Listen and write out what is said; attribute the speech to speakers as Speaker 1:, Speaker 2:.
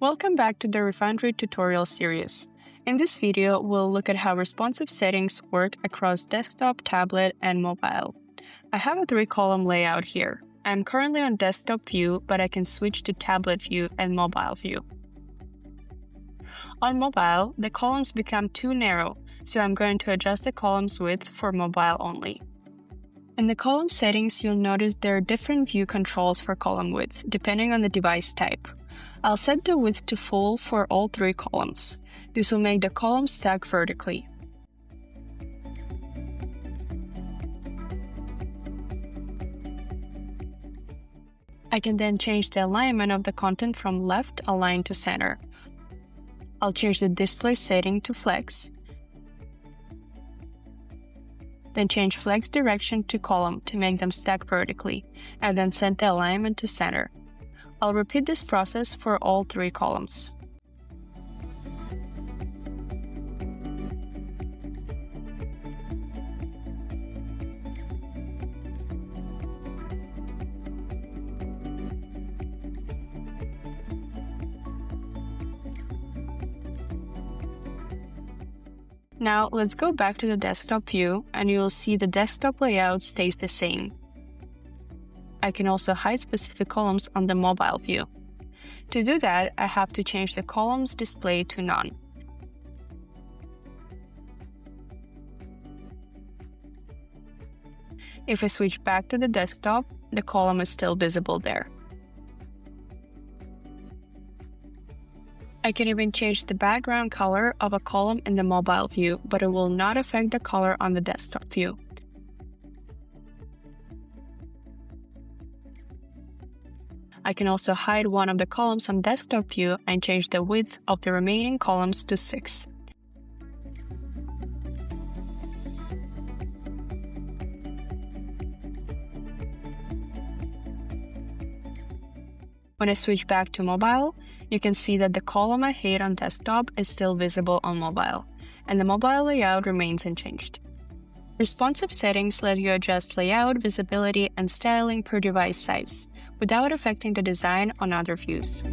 Speaker 1: Welcome back to the Refoundry tutorial series. In this video, we'll look at how responsive settings work across desktop, tablet, and mobile. I have a 3-column layout here. I'm currently on desktop view, but I can switch to tablet view and mobile view. On mobile, the columns become too narrow, so I'm going to adjust the column's width for mobile only. In the column settings, you'll notice there are different view controls for column width, depending on the device type. I'll set the width to full for all 3 columns. This will make the columns stack vertically. I can then change the alignment of the content from left aligned to center. I'll change the display setting to flex, then change flex direction to column to make them stack vertically, and then set the alignment to center. I'll repeat this process for all 3 columns. Now let's go back to the desktop view and you'll see the desktop layout stays the same. I can also hide specific columns on the mobile view. To do that, I have to change the columns display to none. If I switch back to the desktop, the column is still visible there. I can even change the background color of a column in the mobile view, but it will not affect the color on the desktop view. I can also hide one of the columns on desktop view and change the width of the remaining columns to 6. When I switch back to mobile, you can see that the column I hid on desktop is still visible on mobile, and the mobile layout remains unchanged. Responsive settings let you adjust layout, visibility, and styling per device size, without affecting the design on other views.